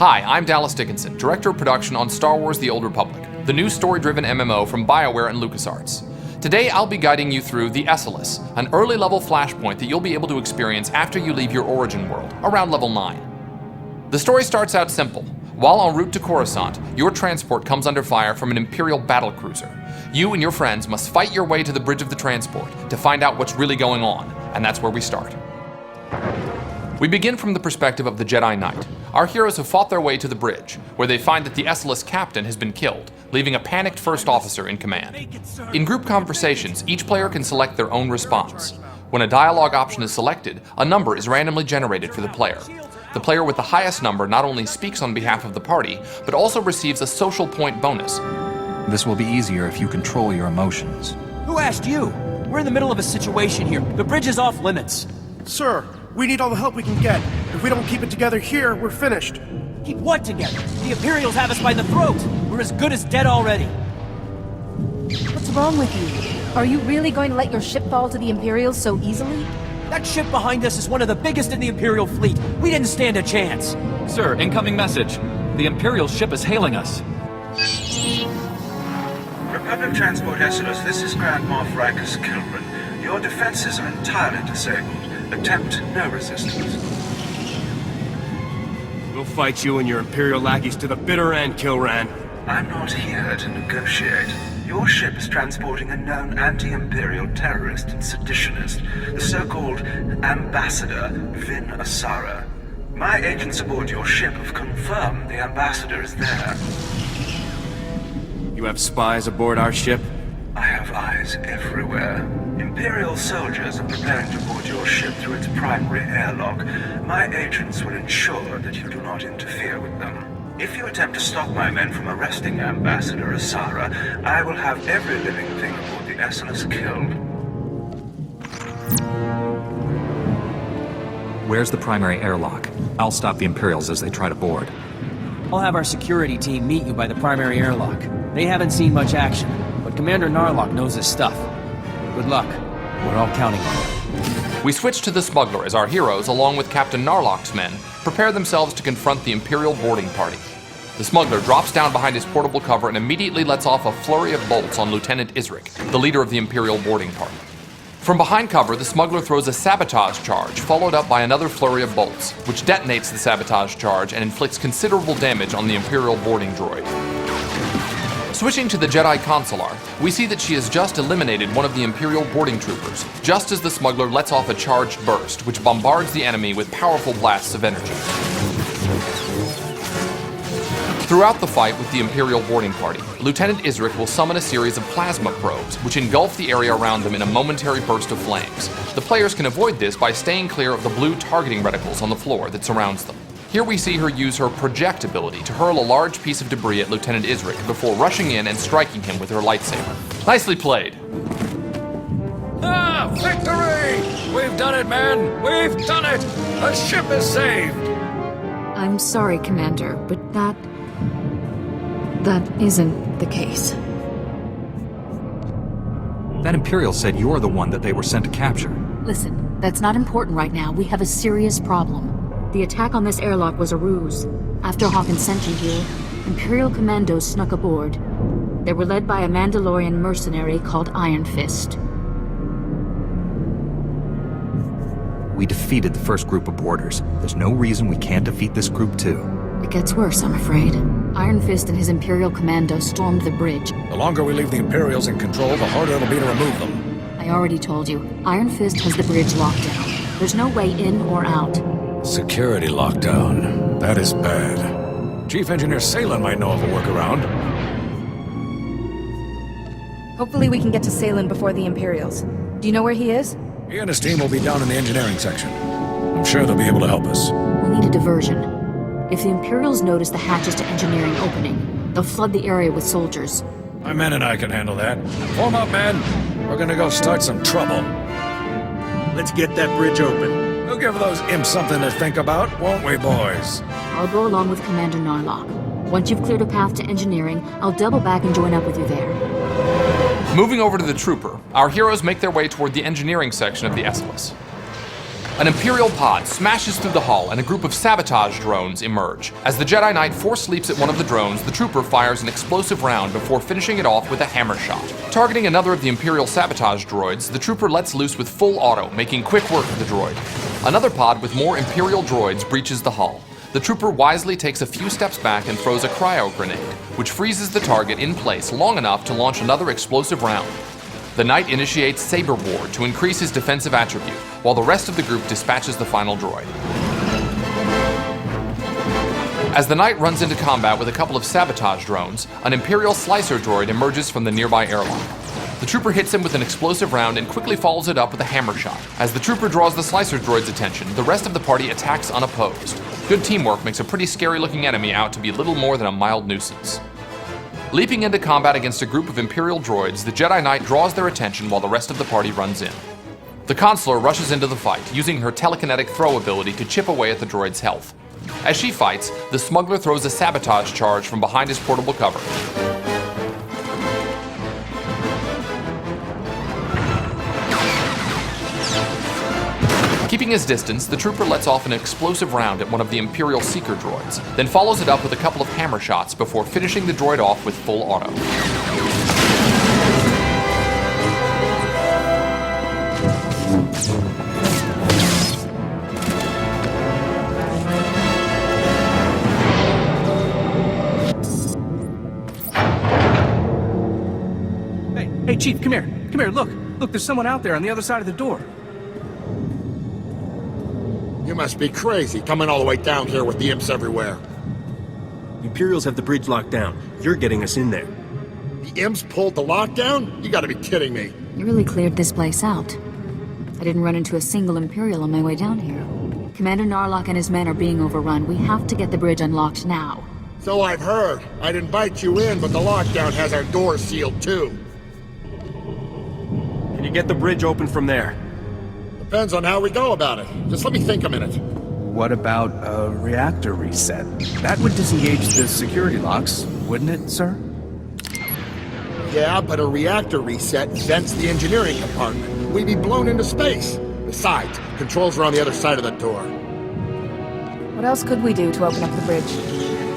Hi, I'm Dallas Dickinson, Director of Production on Star Wars The Old Republic, the new story-driven MMO from BioWare and LucasArts. Today, I'll be guiding you through the Esseles, an early-level flashpoint that you'll be able to experience after you leave your origin world, around level 9. The story starts out simple. While en route to Coruscant, your transport comes under fire from an Imperial battlecruiser. You and your friends must fight your way to the bridge of the transport to find out what's really going on, and that's where we start. We begin from the perspective of the Jedi Knight. Our heroes have fought their way to the bridge, where they find that the Esseles captain has been killed, leaving a panicked first officer in command. In group conversations, each player can select their own response. When a dialogue option is selected, a number is randomly generated for the player. The player with the highest number not only speaks on behalf of the party, but also receives a social point bonus. This will be easier if you control your emotions. Who asked you? We're in the middle of a situation here. The bridge is off limits. Sir, we need all the help we can get. If we don't keep it together here, we're finished. Keep what together? The Imperials have us by the throat. We're as good as dead already. What's wrong with you? Are you really going to let your ship fall to the Imperials so easily? That ship behind us is one of the biggest in the Imperial fleet. We didn't stand a chance. Sir, incoming message. The Imperial ship is hailing us. Republic Transport Esseles, this is Grand Moff Rikus Kilran. Your defenses are entirely disabled. Attempt no resistance. We'll fight you and your Imperial lackeys to the bitter end, Kilran. I'm not here to negotiate. Your ship is transporting a known anti-Imperial terrorist and seditionist, the so-called Ambassador Vin Asara. My agents aboard your ship have confirmed the Ambassador is there. You have spies aboard our ship? I have eyes everywhere. Imperial soldiers are preparing to board your ship through its primary airlock. My agents will ensure that you do not interfere with them. If you attempt to stop my men from arresting Ambassador Asara, I will have every living thing aboard the Esseles killed. Where's the primary airlock? I'll stop the Imperials as they try to board. I'll have our security team meet you by the primary airlock. They haven't seen much action, but Commander Narlock knows his stuff. Good luck. We're all counting on you. We switch to the smuggler as our heroes, along with Captain Narlock's men, prepare themselves to confront the Imperial boarding party. The smuggler drops down behind his portable cover and immediately lets off a flurry of bolts on Lieutenant Isric, the leader of the Imperial boarding party. From behind cover, the smuggler throws a sabotage charge, followed up by another flurry of bolts, which detonates the sabotage charge and inflicts considerable damage on the Imperial boarding droid. Switching to the Jedi Consular, we see that she has just eliminated one of the Imperial boarding troopers, just as the smuggler lets off a charged burst, which bombards the enemy with powerful blasts of energy. Throughout the fight with the Imperial boarding party, Lieutenant Isric will summon a series of plasma probes, which engulf the area around them in a momentary burst of flames. The players can avoid this by staying clear of the blue targeting reticles on the floor that surrounds them. Here we see her use her project ability to hurl a large piece of debris at Lieutenant Isric before rushing in and striking him with her lightsaber. Nicely played. Ah, victory! We've done it, man! We've done it! The ship is saved! I'm sorry, Commander, but that isn't the case. That Imperial said you're the one that they were sent to capture. Listen, that's not important right now. We have a serious problem. The attack on this airlock was a ruse. After Hawkins sent you here, Imperial commandos snuck aboard. They were led by a Mandalorian mercenary called Iron Fist. We defeated the first group of boarders. There's no reason we can't defeat this group too. It gets worse, I'm afraid. Iron Fist and his Imperial commandos stormed the bridge. The longer we leave the Imperials in control, the harder it'll be to remove them. I already told you, Iron Fist has the bridge locked down. There's no way in or out. Security lockdown. That is bad. Chief Engineer Salen might know of a workaround. Hopefully we can get to Salen before the Imperials. Do you know where he is? He and his team will be down in the engineering section. I'm sure they'll be able to help us. We need a diversion. If the Imperials notice the hatches to engineering opening, they'll flood the area with soldiers. My men and I can handle that. Form up, men. We're gonna go start some trouble. Let's get that bridge open. We'll give those imps something to think about, won't we, boys? I'll go along with Commander Narlock. Once you've cleared a path to engineering, I'll double back and join up with you there. Moving over to the trooper, our heroes make their way toward the engineering section of the Esseles. An Imperial pod smashes through the hull and a group of sabotage drones emerge. As the Jedi Knight force leaps at one of the drones, the trooper fires an explosive round before finishing it off with a hammer shot. Targeting another of the Imperial sabotage droids, the trooper lets loose with full auto, making quick work of the droid. Another pod with more Imperial droids breaches the hull. The trooper wisely takes a few steps back and throws a cryo grenade, which freezes the target in place long enough to launch another explosive round. The Knight initiates Saber Ward to increase his defensive attribute, while the rest of the group dispatches the final droid. As the Knight runs into combat with a couple of sabotage drones, an Imperial slicer droid emerges from the nearby airlock. The trooper hits him with an explosive round and quickly follows it up with a hammer shot. As the trooper draws the slicer droid's attention, the rest of the party attacks unopposed. Good teamwork makes a pretty scary-looking enemy out to be little more than a mild nuisance. Leaping into combat against a group of Imperial droids, the Jedi Knight draws their attention while the rest of the party runs in. The Consular rushes into the fight, using her telekinetic throw ability to chip away at the droid's health. As she fights, the smuggler throws a sabotage charge from behind his portable cover. Keeping his distance, the trooper lets off an explosive round at one of the Imperial Seeker droids, then follows it up with a couple of hammer shots before finishing the droid off with full auto. Hey, Chief, come here. Come here, look. Look, there's someone out there on the other side of the door. You must be crazy, coming all the way down here with the imps everywhere. The Imperials have the bridge locked down. You're getting us in there. The imps pulled the lockdown? You gotta be kidding me. You really cleared this place out. I didn't run into a single Imperial on my way down here. Commander Narlock and his men are being overrun. We have to get the bridge unlocked now. So I've heard. I'd invite you in, but the lockdown has our doors sealed too. Can you get the bridge open from there? Depends on how we go about it. Just let me think a minute. What about a reactor reset? That would disengage the security locks, wouldn't it, sir? Yeah, but a reactor reset vents the engineering compartment. We'd be blown into space. Besides, controls are on the other side of the door. What else could we do to open up the bridge?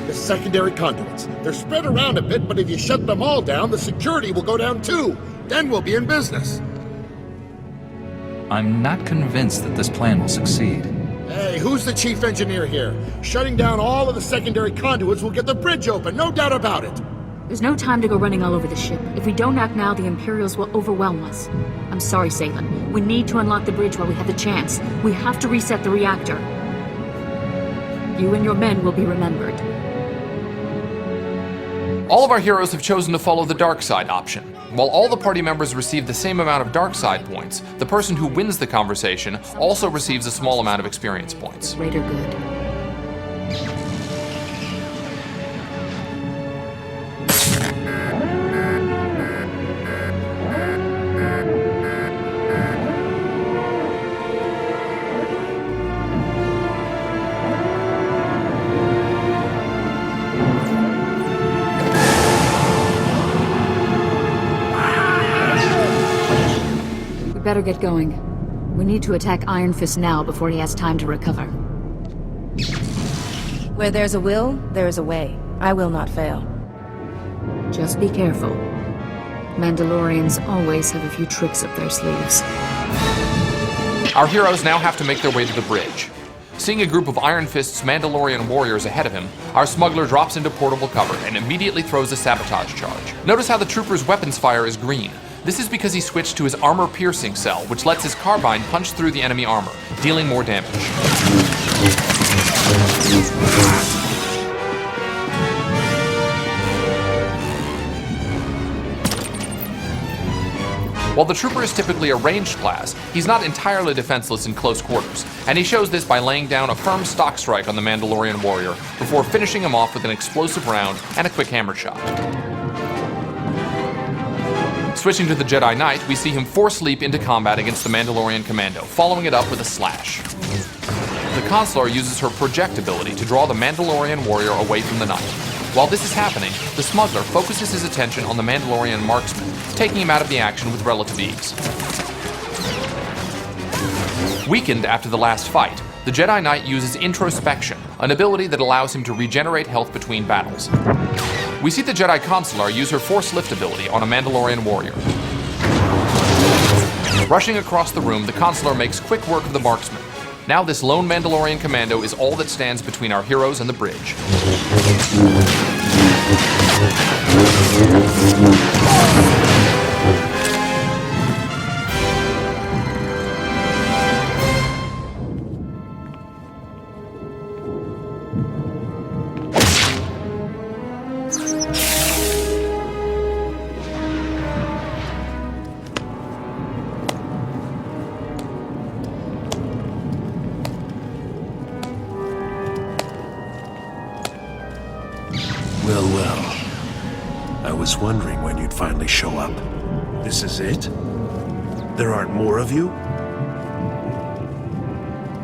The secondary conduits. They're spread around a bit, but if you shut them all down, the security will go down too. Then we'll be in business. I'm not convinced that this plan will succeed. Hey, who's the chief engineer here? Shutting down all of the secondary conduits will get the bridge open, no doubt about it. There's no time to go running all over the ship. If we don't act now, the Imperials will overwhelm us. I'm sorry, Salin. We need to unlock the bridge while we have the chance. We have to reset the reactor. You and your men will be remembered. All of our heroes have chosen to follow the dark side option. While all the party members receive the same amount of dark side points, the person who wins the conversation also receives a small amount of experience points. Greater good. Better get going. We need to attack Iron Fist now before he has time to recover. Where there's a will, there is a way. I will not fail. Just be careful. Mandalorians always have a few tricks up their sleeves. Our heroes now have to make their way to the bridge. Seeing a group of Iron Fist's Mandalorian warriors ahead of him, our smuggler drops into portable cover and immediately throws a sabotage charge. Notice how the trooper's weapons fire is green. This is because he switched to his armor-piercing cell, which lets his carbine punch through the enemy armor, dealing more damage. While the trooper is typically a ranged class, he's not entirely defenseless in close quarters, and he shows this by laying down a firm stock strike on the Mandalorian warrior before finishing him off with an explosive round and a quick hammer shot. Switching to the Jedi Knight, we see him force leap into combat against the Mandalorian commando, following it up with a slash. The Consular uses her project ability to draw the Mandalorian warrior away from the Knight. While this is happening, the smuggler focuses his attention on the Mandalorian marksman, taking him out of the action with relative ease. Weakened after the last fight, the Jedi Knight uses introspection, an ability that allows him to regenerate health between battles. We see the Jedi Consular use her Force Lift ability on a Mandalorian warrior. Rushing across the room, the Consular makes quick work of the marksman. Now this lone Mandalorian commando is all that stands between our heroes and the bridge. Well. I was wondering when you'd finally show up. This is it? There aren't more of you?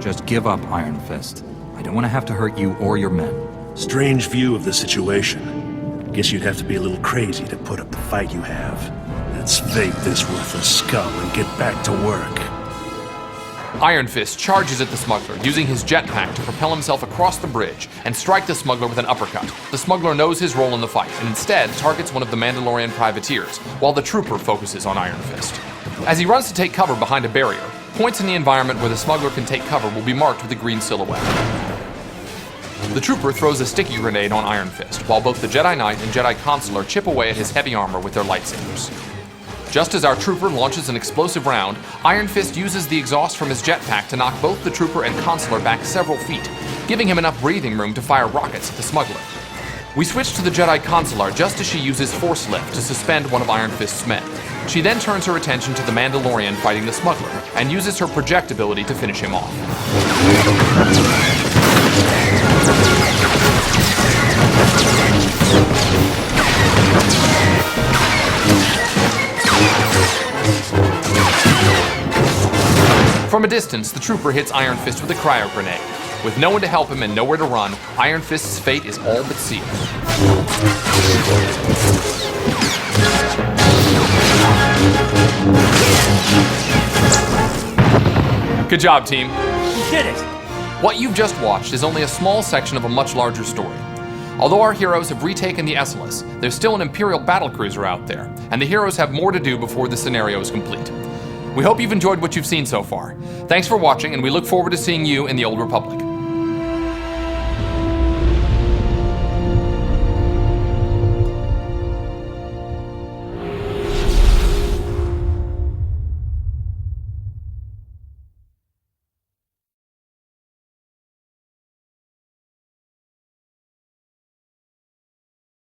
Just give up, Iron Fist. I don't want to have to hurt you or your men. Strange view of the situation. Guess you'd have to be a little crazy to put up the fight you have. Let's fake this worthless scum and get back to work. Iron Fist charges at the smuggler, using his jetpack to propel himself across the bridge and strike the smuggler with an uppercut. The smuggler knows his role in the fight and instead targets one of the Mandalorian privateers, while the trooper focuses on Iron Fist. As he runs to take cover behind a barrier, points in the environment where the smuggler can take cover will be marked with a green silhouette. The trooper throws a sticky grenade on Iron Fist, while both the Jedi Knight and Jedi Consular chip away at his heavy armor with their lightsabers. Just as our trooper launches an explosive round, Iron Fist uses the exhaust from his jetpack to knock both the trooper and Consular back several feet, giving him enough breathing room to fire rockets at the smuggler. We switch to the Jedi Consular just as she uses Force Lift to suspend one of Iron Fist's men. She then turns her attention to the Mandalorian fighting the smuggler, and uses her project ability to finish him off. From a distance, the trooper hits Iron Fist with a cryo grenade. With no one to help him and nowhere to run, Iron Fist's fate is all but sealed. Good job, team. You did it! What you've just watched is only a small section of a much larger story. Although our heroes have retaken the Esseles, there's still an Imperial battlecruiser out there, and the heroes have more to do before the scenario is complete. We hope you've enjoyed what you've seen so far. Thanks for watching, and we look forward to seeing you in the Old Republic.